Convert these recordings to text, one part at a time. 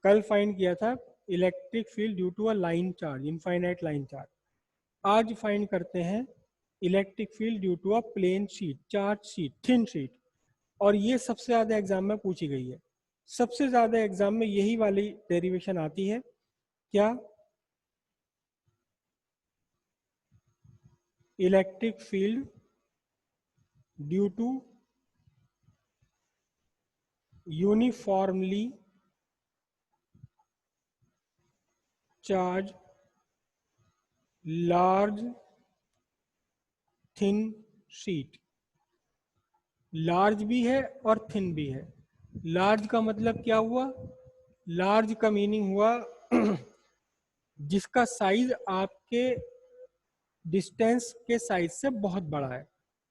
कल फाइंड किया था electric field due to a line charge, infinite line charge. आज फाइंड करते हैं electric field due to a plane sheet, charge sheet, thin sheet. और ये सबसे ज्यादा एग्जाम में पूछी गई है, सबसे ज्यादा एग्जाम में यही वाली डेरिवेशन आती है। क्या? Electric field due to uniformly charge large thin sheet. Large भी है और थिन भी है। लार्ज का मतलब क्या हुआ? लार्ज का मीनिंग हुआ जिसका साइज आपके डिस्टेंस के साइज से बहुत बड़ा है,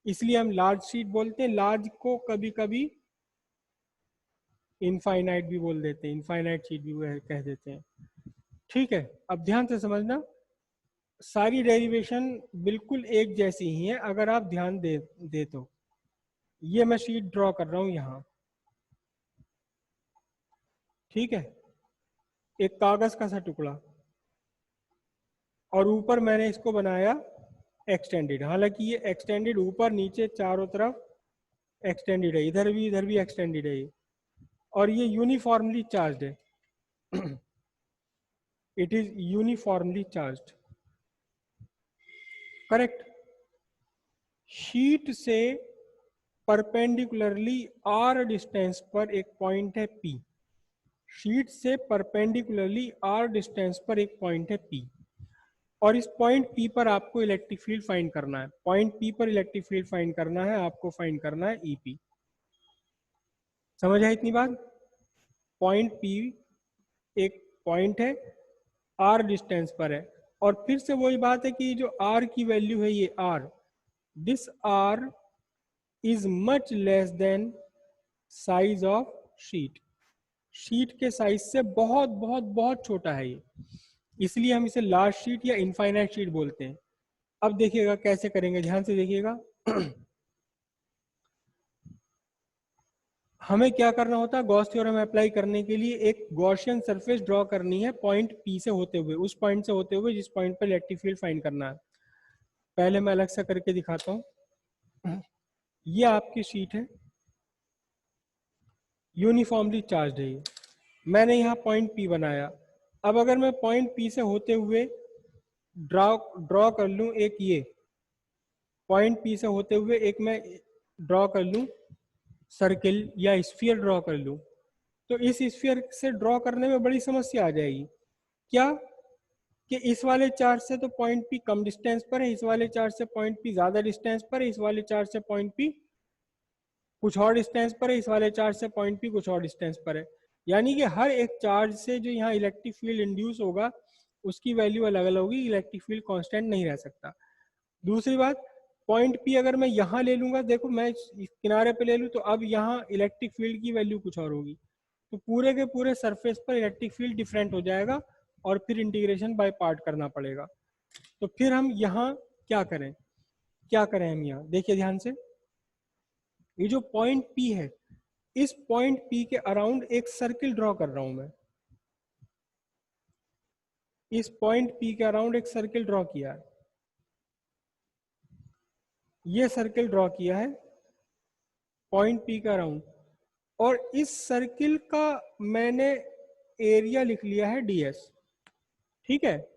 इसलिए हम लार्ज शीट बोलते हैं। लार्ज को कभी कभी इनफाइनाइट भी बोल देते हैं, इनफाइनाइट शीट भी कह देते हैं। ठीक है, अब ध्यान से समझना, सारी डेरिवेशन बिल्कुल एक जैसी ही है अगर आप ध्यान दे तो। ये मैं शीट ड्रॉ कर रहा हूं यहां, ठीक है, एक कागज का सा टुकड़ा, और ऊपर मैंने इसको बनाया एक्सटेंडेड। हालांकि ये एक्सटेंडेड ऊपर नीचे चारों तरफ एक्सटेंडेड है, इधर भी एक्सटेंडेड है ये, और ये यूनिफॉर्मली चार्ज है। It is uniformly charge, correct. Sheet से परपेंडिकुलरली आर डिस्टेंस पर एक पॉइंट है पी। शीट से परपेंडिकुलरली आर डिस्टेंस पर एक पॉइंट है पी, और इस पॉइंट पी पर आपको इलेक्ट्रिक फील्ड फाइंड करना है। पॉइंट पी पर इलेक्ट्रिक फील्ड फाइंड करना है, आपको फाइंड करना है ईपी। समझ आए इतनी बात? पॉइंट पी एक पॉइंट है, आर डिस्टेंस पर है, और फिर से वही बात है कि जो आर की वैल्यू है ये R, this R is much less than size of sheet. Sheet के साइज से बहुत बहुत बहुत छोटा है ये, इसलिए हम इसे लार्ज शीट या इनफाइनाइट शीट बोलते हैं। अब देखिएगा कैसे करेंगे, ध्यान से देखिएगा। हमें क्या करना होता है, गॉस थ्योरम अप्लाई करने के लिए एक गॉसियन सरफेस ड्रॉ करनी है पॉइंट पी से होते हुए, उस पॉइंट से होते हुए जिस पॉइंट पर इलेक्ट्रिक फील्ड फाइंड करना है। पहले मैं अलग से करके दिखाता हूँ। ये आपकी शीट है, यूनिफॉर्मली चार्ज है ये, मैंने यहाँ पॉइंट पी बनाया। अब अगर मैं पॉइंट पी से होते हुए ड्रॉ ड्रॉ कर लूँ एक, ये पॉइंट पी से होते हुए एक मैं ड्रॉ कर लूँ सर्किल या स्फीयर ड्रॉ कर लूँ, तो इस स्फीयर से ड्रॉ करने में बड़ी समस्या आ जाएगी। क्या? कि इस वाले चार्ज से तो पॉइंट पी कम डिस्टेंस पर है, इस वाले चार्ज से पॉइंट पी ज्यादा डिस्टेंस पर है, इस वाले चार्ज से पॉइंट पी कुछ और डिस्टेंस पर है, इस वाले चार्ज से पॉइंट पी कुछ और डिस्टेंस पर है। यानी कि हर एक चार्ज से जो यहाँ इलेक्ट्रिक फील्ड इंड्यूस होगा उसकी वैल्यू अलग अलग होगी, इलेक्ट्रिक फील्ड कांस्टेंट नहीं रह सकता। दूसरी बात, पॉइंट पी अगर मैं यहाँ ले लूंगा, देखो मैं इस किनारे पे ले लूँ, तो अब यहाँ इलेक्ट्रिक फील्ड की वैल्यू कुछ और होगी, तो पूरे के पूरे सरफेस पर इलेक्ट्रिक फील्ड डिफरेंट हो जाएगा, और फिर इंटीग्रेशन बाय पार्ट करना पड़ेगा। तो फिर हम यहाँ क्या करें, क्या करें हम यहाँ देखिए ध्यान से, ये जो पॉइंट पी है, इस पॉइंट पी के अराउंड एक सर्किल ड्रॉ कर रहा हूं मैं। इस पॉइंट पी के अराउंड एक सर्किल ड्रॉ किया है, ये सर्किल ड्रॉ किया है पॉइंट पी के अराउंड, और इस सर्किल का मैंने एरिया लिख लिया है ds। ठीक है,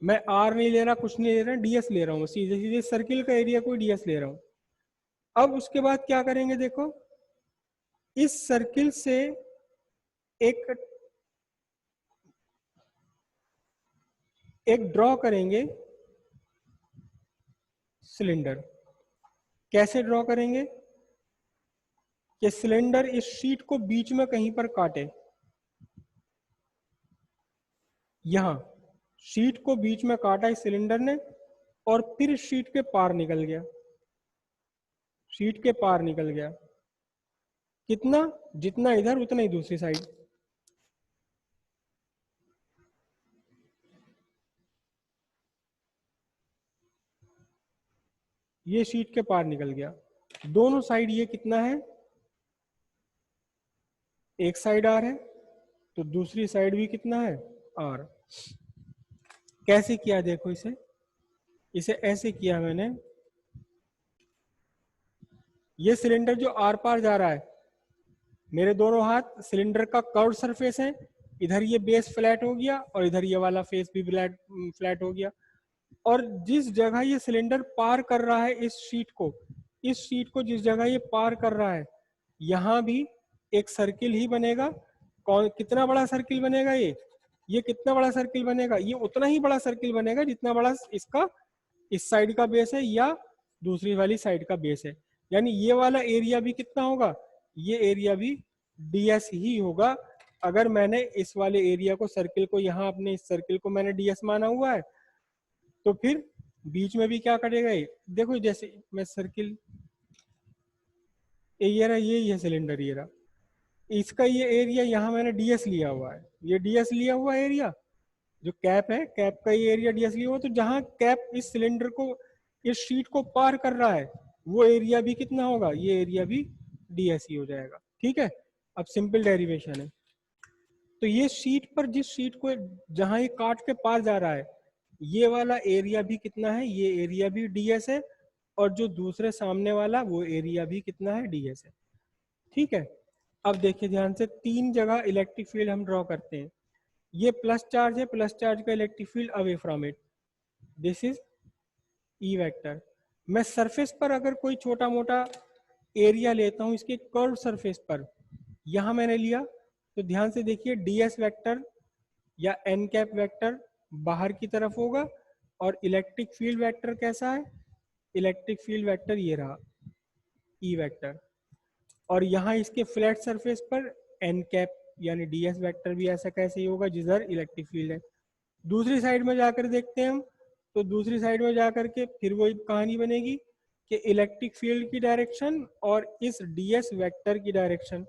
मैं आर नहीं ले रहा, कुछ नहीं ले रहा, ds ले रहा हूँ, सीधे सीधे सर्किल का एरिया को ds ले रहा हूँ। अब उसके बाद क्या करेंगे, देखो इस सर्किल से एक ड्रॉ करेंगे सिलेंडर। कैसे ड्रॉ करेंगे कि सिलेंडर इस शीट को बीच में कहीं पर काटे, यहां शीट को बीच में काटा इस सिलेंडर ने, और फिर शीट के पार निकल गया, शीट के पार निकल गया। कितना? जितना इधर उतना ही दूसरी साइड। ये शीट के पार निकल गया, दोनों साइड ये कितना है, एक साइड आर है, तो दूसरी साइड भी कितना है r। कैसे किया देखो, इसे इसे ऐसे किया मैंने, ये सिलेंडर जो आर पार जा रहा है, मेरे दोनों हाथ सिलेंडर का कर्व सरफेस है, इधर ये बेस फ्लैट हो गया और इधर ये वाला फेस भी फ्लैट फ्लैट हो गया। और जिस जगह ये सिलेंडर पार कर रहा है इस शीट को, इस शीट को जिस जगह ये पार कर रहा है, यहाँ भी एक सर्किल ही बनेगा। कौन कितना बड़ा सर्किल बनेगा ये कितना बड़ा सर्किल बनेगा, ये उतना ही बड़ा सर्किल बनेगा जितना बड़ा इसका इस साइड का बेस है या दूसरी वाली साइड का बेस है। यानी ये वाला एरिया भी कितना होगा, ये एरिया भी ds ही होगा। अगर मैंने इस वाले एरिया को, सर्किल को, यहाँ अपने इस सर्किल को मैंने ds माना हुआ है, तो फिर बीच में भी क्या करेगा ये, देखो जैसे मैं सर्किल, ये रहा, ये है सिलेंडर, ये रहा, इसका ये एरिया यहाँ मैंने ds लिया हुआ है, ये ds लिया हुआ एरिया जो कैप है, कैप का ये एरिया ds लिया हुआ, तो जहां कैप इस सिलेंडर को, इस शीट को पार कर रहा है, वो एरिया भी कितना होगा, ये एरिया भी ds ही हो जाएगा। ठीक है, अब सिंपल डेरिवेशन है। तो ये शीट पर, जिस शीट को जहां ये काट के पार जा रहा है, ये वाला एरिया भी कितना है, ये एरिया भी ds है, और जो दूसरे सामने वाला वो एरिया भी कितना है, ds है। ठीक है, अब देखिए ध्यान से, तीन जगह इलेक्ट्रिक फील्ड हम ड्रॉ करते हैं। ये प्लस चार्ज है, प्लस चार्ज का electric field away from it, this is E vector. मैं सरफेस पर अगर कोई छोटा मोटा एरिया लेता हूं इसके कर्व सरफेस पर, यहां मैंने लिया, तो ध्यान से देखिए ds वेक्टर या n कैप वेक्टर बाहर की तरफ होगा, और इलेक्ट्रिक फील्ड वेक्टर कैसा है, इलेक्ट्रिक फील्ड वेक्टर ये रहा, ई वेक्टर। और यहाँ इसके फ्लैट सरफेस पर n कैप यानी ds वेक्टर भी ऐसा कैसे ही होगा जिधर इलेक्ट्रिक फील्ड है। दूसरी साइड में जाकर देखते हैं हम, तो दूसरी साइड में जाकर के फिर वही कहानी बनेगी कि इलेक्ट्रिक फील्ड की डायरेक्शन और इस ds वेक्टर की डायरेक्शन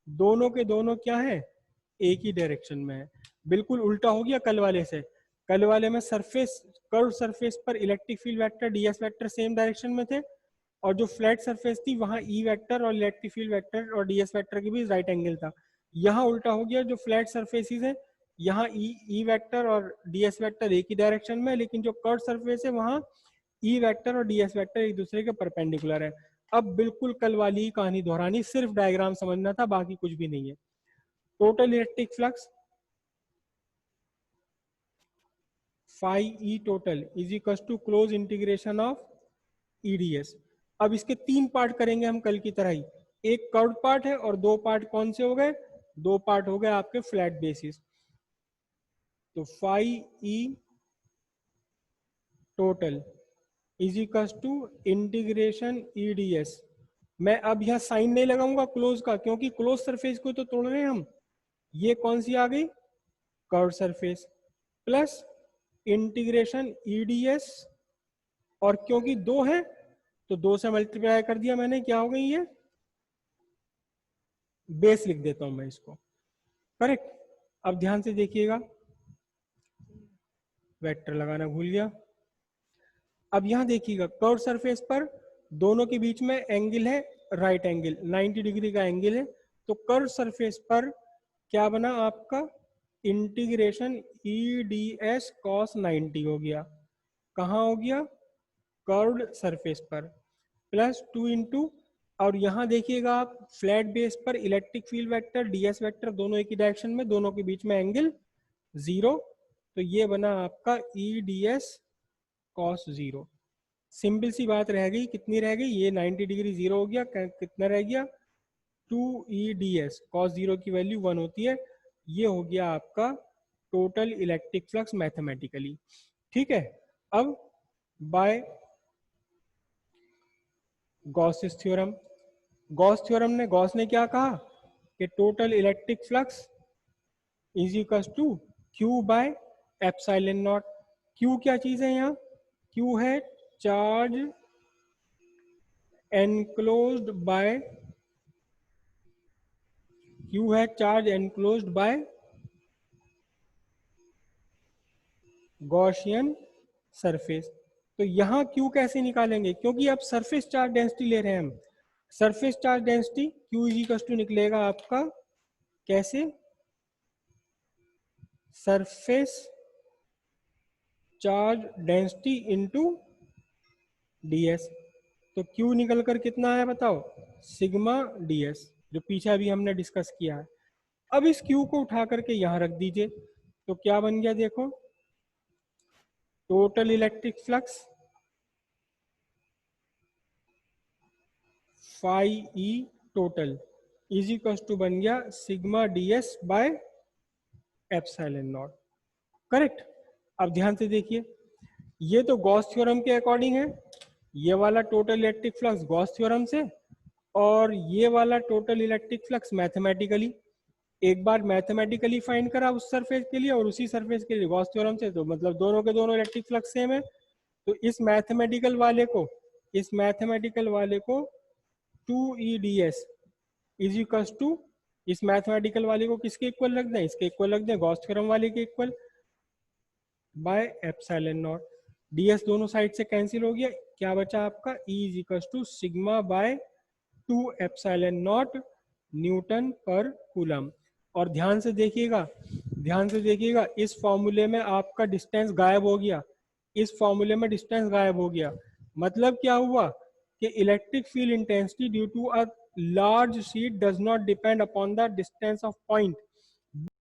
दोनों के दोनों क्या है, एक ही डायरेक्शन में है। बिल्कुल उल्टा हो गया कल वाले से, कल वाले में सरफेस, कर्व सरफेस पर electric field vector ds vector same direction में थे, और जो फ्लैट सरफेस थी वहां ई वेक्टर और इलेक्ट्रिक फील्ड वेक्टर और ds वेक्टर के बीच राइट एंगल था। यहाँ उल्टा हो गया, जो फ्लैट सरफेसेस है यहाँ ई वेक्टर और ds वेक्टर एक ही डायरेक्शन में, लेकिन जो कर्व सरफेस है वहां ई वेक्टर और ds वेक्टर एक दूसरे के परपेंडिकुलर है। अब बिल्कुल कल वाली कहानी दोहरानी, सिर्फ डायग्राम समझना था, बाकी कुछ भी नहीं है। Total electric flux phi E total is equal to close integration of eds। अब इसके तीन पार्ट करेंगे हम कल की तरह ही, एक कर्व पार्ट है और दो पार्ट कौन से हो गए, दो पार्ट हो गए आपके फ्लैट बेसिस। तो phi E total is equal to integration eds। मैं अब यहाँ साइन नहीं लगाऊंगा क्लोज का, क्योंकि क्लोज सरफेस को तो तोड़ रहे हैं हम। ये कौन सी आ गई, curve surface, plus integration eds, और क्योंकि दो है तो दो से मल्टीप्लाई कर दिया मैंने, क्या हो गई ये, बेस लिख देता हूं मैं इसको, करेक्ट। अब ध्यान से देखिएगा, वेक्टर लगाना भूल गया। अब यहां देखिएगा कर्व सरफेस पर दोनों के बीच में एंगल है राइट एंगल, 90 डिग्री का एंगल है। तो कर्व सरफेस पर क्या बना आपका, इंटीग्रेशन eds cos 90 हो गया, कहाँ हो गया, कर्व्ड सरफेस पर, प्लस 2 इंटू, और यहाँ देखिएगा आप फ्लैट बेस पर electric field vector ds vector दोनों एक ही डायरेक्शन में, दोनों के बीच में एंगल 0, तो ये बना आपका eds cos 0। सिंपल सी बात रह गई, कितनी रह गई, ये 90 डिग्री 0 हो गया, कितना रह गया 2eds cos 0 की वैल्यू 1 होती है। ये हो गया आपका टोटल इलेक्ट्रिक फ्लक्स मैथमेटिकली। ठीक है, अब बाय गॉस थ्योरम, गॉस ने क्या कहा कि total electric flux is equal to Q by epsilon naught. Q क्या चीज है यहाँ, क्यू है चार्ज एनक्लोज्ड बाय, क्यू है charge enclosed by Gaussian surface. तो यहाँ क्यू कैसे निकालेंगे, क्योंकि अब सरफेस चार्ज डेंसिटी ले रहे हैं हम, surface charge density Q is equal to निकलेगा आपका कैसे, surface charge density into ds। तो Q निकल कर कितना है बताओ, सिग्मा ds, जो पीछे अभी हमने डिस्कस किया है। अब इस Q को उठा करके यहाँ रख दीजिए, तो क्या बन गया देखो, total electric flux phi E total is equal to बन गया sigma ds by epsilon naught. Correct. अब ध्यान से देखिए, ये तो गॉस थ्योरम के अकॉर्डिंग है, ये वाला total electric flux Gauss theorem से, और ये वाला टोटल इलेक्ट्रिक फ्लक्स मैथमेटिकली। एक बार मैथमेटिकली फाइंड करा उस सरफेस के लिए और उसी सरफेस के लिए गॉस थ्योरम से, तो मतलब दोनों के दोनों इलेक्ट्रिक फ्लक्स सेम है। तो इस मैथमेटिकल वाले को, इस मैथमेटिकल वाले को 2EDS इज इक्वल टू, इस मैथमेटिकल वाले को किसके इक्वल रख दें, इसके इक्वल रख दें, गॉस थ्योरम वाले के equal, by epsilon naught. ds दोनों साइड से कैंसिल हो गया, क्या बचा आपका, E is equal to sigma by 2 epsilon naught newton per coulomb. और ध्यान से देखिएगा, ध्यान से देखिएगा, इस फॉर्मूले में आपका डिस्टेंस गायब हो गया, इस फॉर्मूले में डिस्टेंस गायब हो गया। मतलब क्या हुआ कि electric field intensity due to a large sheet does not depend upon the distance of point.